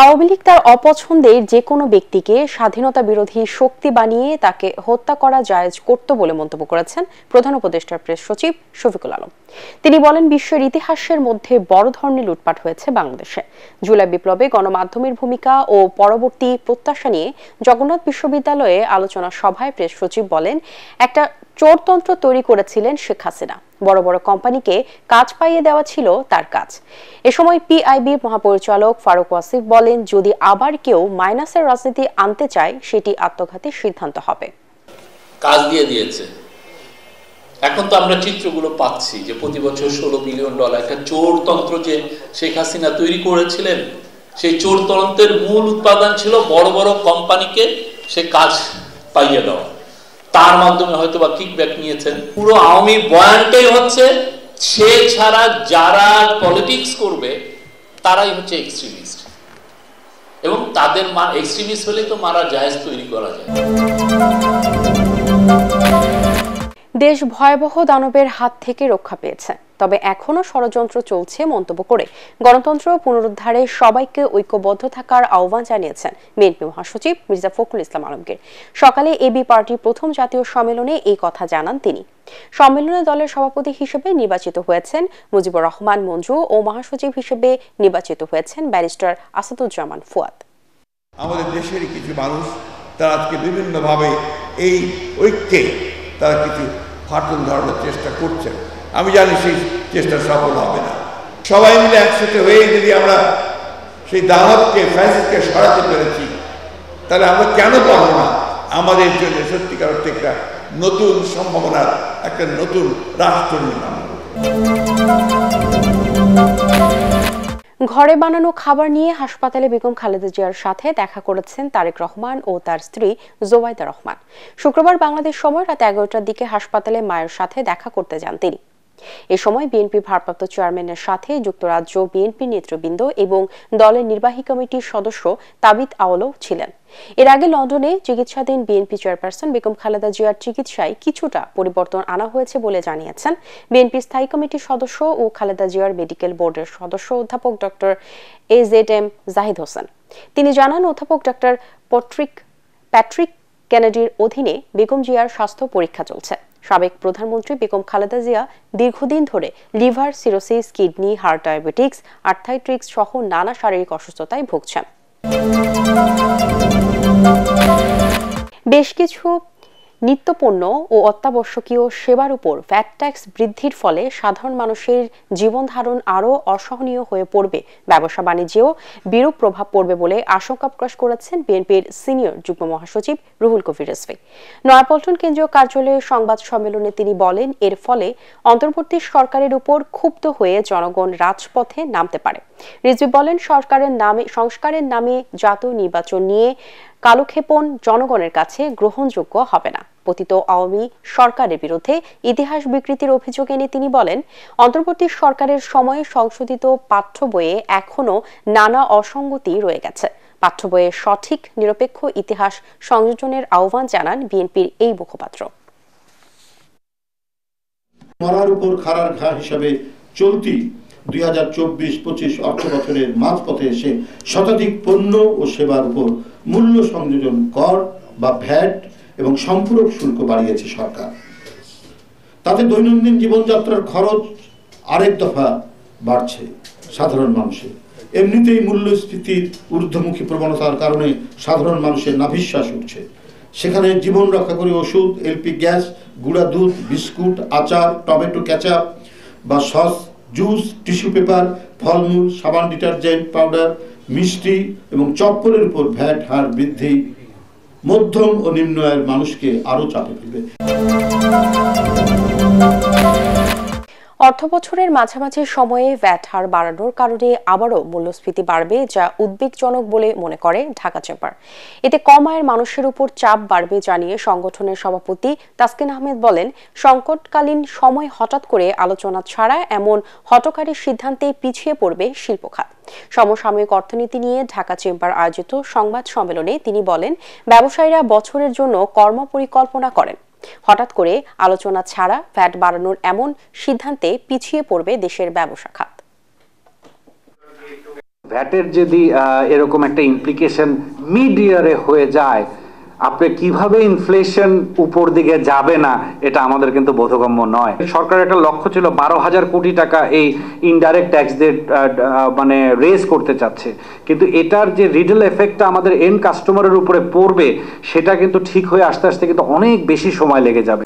আওয়ামী লীগ তার অপছন্দের যে কোনো ব্যক্তিকে স্বাধীনতা বিরোধী শক্তি বানিয়ে তাকে হত্যা করা জায়েজ করত বলে মন্তব্য করেছেন প্রধান উপদেষ্টার প্রেস সচিব শফিকুল আলম। তিনি বলেন, বিশ্বের ইতিহাসের মধ্যে বড় ধরনের লুটপাট হয়েছে বাংলাদেশে। জুলাই বিপ্লবে গণমাধ্যমের ভূমিকা ও পরবর্তী প্রত্যাশা নিয়ে জগন্নাথ বিশ্ববিদ্যালয়ে আলোচনা সভায় প্রেস সচিব বলেন, একটা চোরতন্ত্র তৈরি করেছিলেন শেখ হাসিনা। বড় বড় কোম্পানিকে কাজ পাইয়ে দেওয়া ছিল তার কাজ। এ সময় পিআইবির মহাপরিচালক ফারুক ওয়াসিফ বলেন, যদি আবার কেউ মাইনাসের রাজনীতি আনতে চায় সেটি আত্মঘাতী সিদ্ধান্ত হবে। কাজ দিয়ে দিয়েছে। এখন তো আমরা চিত্রগুলো পাচ্ছি যে প্রতি বছর $16 বিলিয়ন একটা চোরতন্ত্র যে শেখ হাসিনা তৈরি করেছিলেন, সেই চোরতন্ত্রের মূল উৎপাদন ছিল বড় বড় কোম্পানিকে সে কাজ পাইয়ে দেওয়া। তার মাধ্যমে হয়তো বা কিকব্যাক নিয়েছেন। পুরো আওয়ামী বয়ানটাই হচ্ছে সে ছাড়া যারা পলিটিক্স করবে তারাই হচ্ছে এক্সট্রিমিস্ট, এবং তাদের এক্সট্রিমিস্ট হলে তো মারা জায়েজ তৈরি করা যায়। দেশ ভয়াবহ দানবের হাত থেকে রক্ষা পেয়েছে, তবে এখনো ষড়যন্ত্র চলছে মন্তব্য করে গণতন্ত্র পুনরুদ্ধারে সবাইকে ঐক্যবদ্ধ থাকার আহ্বান জানিয়েছেন বিএনপি মহাসচিব মির্জা ফখরুল ইসলাম আলমগীর। সকালে এবি পার্টির প্রথম জাতীয় সম্মেলনে এই কথা জানান তিনি। সম্মেলনে দলের সভাপতি হিসেবে নির্বাচিত হয়েছেন মুজিবুর রহমান মঞ্জু ও মহাসচিব হিসেবে নির্বাচিত হয়েছেন ব্যারিস্টার আসাদুজ্জামান ফুয়াদ। আমাদের দেশের কিছু মানুষ তারা আজকে বিভিন্নভাবে এই ঐক্যে তারা কিছু ফাটল ধরানোর চেষ্টা করছেন। আমি জানি সেই চেষ্টা সফল হবে না। সবাই মিলে একসাথে হয়ে যদি আমরা সেই দানবকে ফ্যাসিস্টকে সরাতে পেরেছি, তাহলে আমরা কেন পারবো না আমাদের জন্য সত্যিকার অর্থে একটা নতুন সম্ভাবনার একটা নতুন রাষ্ট্র নির্মাণ। ঘরে বানানো খাবার নিয়ে হাসপাতালে বেগম খালেদা জিয়ার সাথে দেখা করেছেন তারেক রহমান ও তার স্ত্রী জোবাইদা রহমান। শুক্রবার বাংলাদেশ সময় রাত 11টার দিকে হাসপাতালে মায়ের সাথে দেখা করতে যান তিনি। এ সময় বিএনপি ভারপ্রাপ্ত চেয়ারম্যানের সাথে যুক্তরাজ্য বিএনপি নেতৃবৃন্দ এবং দলের নির্বাহী কমিটির সদস্য তাবিত আওয়ালও ছিলেন। এর আগে লন্ডনে চিকিৎসাধীন বিএনপি চেয়ারপারসন বেগম খালেদা জিয়ার চিকিৎসায় কিছুটা পরিবর্তন আনা হয়েছে বলে জানিয়েছেন বিএনপি স্থায়ী কমিটির সদস্য ও খালেদা জিয়ার মেডিকেল বোর্ডের সদস্য অধ্যাপক ডক্টর AZM জাহিদ হোসেন। তিনি জানান, অধ্যাপক ডক্টর প্যাট্রিক কেনেডির অধীনে বেগম জিয়ার স্বাস্থ্য পরীক্ষা চলছে। সাবেক প্রধানমন্ত্রী বেগম খালেদা জিয়া দীর্ঘদিন ধরে liver cirrhosis, kidney, heart diabetics, arthritis সহ নানা শারীরিক অসুস্থতায় ভুগছেন। বেশ কিছু নিত্যপণ্য ও অত্যাবশ্যকীয় সেবার উপর ভ্যাট ট্যাক্স বৃদ্ধির ফলে সাধারণ মানুষের জীবন ধারণ আরও অসহনীয় হয়ে পড়বে, ব্যবসা বাণিজ্যেও বিরূপ প্রভাব পড়বে বলে আশঙ্কা প্রকাশ করেছেন বিএনপির সিনিয়র যুগ্ম মহাসচিব রুহুল কবির রিজভী। নয়াপল্টন কেন্দ্রীয় কার্যালয়ে সংবাদ সম্মেলনে তিনি বলেন, এর ফলে অন্তর্বর্তী সরকারের উপর ক্ষুব্ধ হয়ে জনগণ রাজপথে নামতে পারে। রিজভী বলেন, সংস্কারের নামে জাতীয় নির্বাচন নিয়ে কালক্ষেপণ জনগণের কাছে গ্রহণযোগ্য হবে না। পতিত আওয়ামী সরকারের বিরুদ্ধে ইতিহাস বিকৃতির অভিযোগ এনে তিনি বলেন, অন্তর্বর্তী সরকারের সময়ে সংশোধিত পাঠ্য বইয়ে এখনো নানা অসঙ্গতি রয়ে গেছে। পাঠ্য বইয়ে সঠিক নিরপেক্ষ ইতিহাস সংযোজনের আহ্বান জানান বিএনপির এই মুখপাত্র। মরার উপর খাড়ার ঘা হিসাবে চলতি 2024-25 অর্থ বছরের মাঝপথে এসে শতাধিক পণ্য ও সেবার উপর মূল্য সংযোজন কর বা ভ্যাট এবং সম্পূরক শুল্ক বাড়িয়েছে সরকার। তাতে দৈনন্দিন জীবনযাত্রার খরচ আরেক দফা বাড়ছে সাধারণ মানুষের। এমনিতেই মূল্যস্ফীতির ঊর্ধ্বমুখী প্রবণতার কারণে সাধারণ মানুষের নাভিশ্বাস উঠছে। সেখানে জীবন রক্ষা করে ওষুধ, এলপি গ্যাস, গুঁড়া দুধ, বিস্কুট, আচার, টমেটো কেচাপ বা সস, জুস, টিস্যু পেপার, ফলমূল, সাবান, ডিটারজেন্ট পাউডার, মিষ্টি এবং চপ্পলের উপর ভ্যাট হার বৃদ্ধি মধ্যম ও নিম্ন আয়ের মানুষকে আরো চাপে ফেলবে। অর্থবছরের মাঝামাঝি সময়ে ভ্যাট হার বাড়ানোর কারণে আবারও মূল্যস্ফীতি বাড়বে, যা উদ্বেগজনক বলে মনে করে ঢাকা চেম্বার। এতে কম আয়ের মানুষের উপর চাপ বাড়বে জানিয়ে সংগঠনের সভাপতি তাসকিন আহমেদ বলেন, সংকটকালীন সময় হঠাৎ করে আলোচনা ছাড়া এমন হঠকারী সিদ্ধান্তে পিছিয়ে পড়বে শিল্প খাত। সমসাময়িক অর্থনীতি নিয়ে ঢাকা চেম্বার আয়োজিত সংবাদ সম্মেলনে তিনি বলেন, ব্যবসায়ীরা বছরের জন্য কর্মপরিকল্পনা করেন। হঠাৎ করে আলোচনা ছাড়া ভ্যাট বাড়ানোর এমন সিদ্ধান্তে পিছিয়ে পড়বে দেশের ব্যবসা খাত। ভ্যাটের যদি এরকম একটা ইমপ্লিকেশন মিড ইয়ারে হয়ে যায়, আপনি কিভাবে ইনফ্লেশন উপর দিকে যাবে না এটা আমাদের কিন্তু বোধগম্য নয়। সরকারের একটা লক্ষ্য ছিল 12,000 কোটি টাকা এই ইনডাইরেক্ট ট্যাক্স দিয়ে মানে রেজ করতে চাচ্ছে, কিন্তু এটার যে রিডল এফেক্টটা আমাদের এন্ড কাস্টমারের উপরে পড়বে সেটা কিন্তু ঠিক হয়ে আস্তে আস্তে কিন্তু অনেক বেশি সময় লেগে যাবে।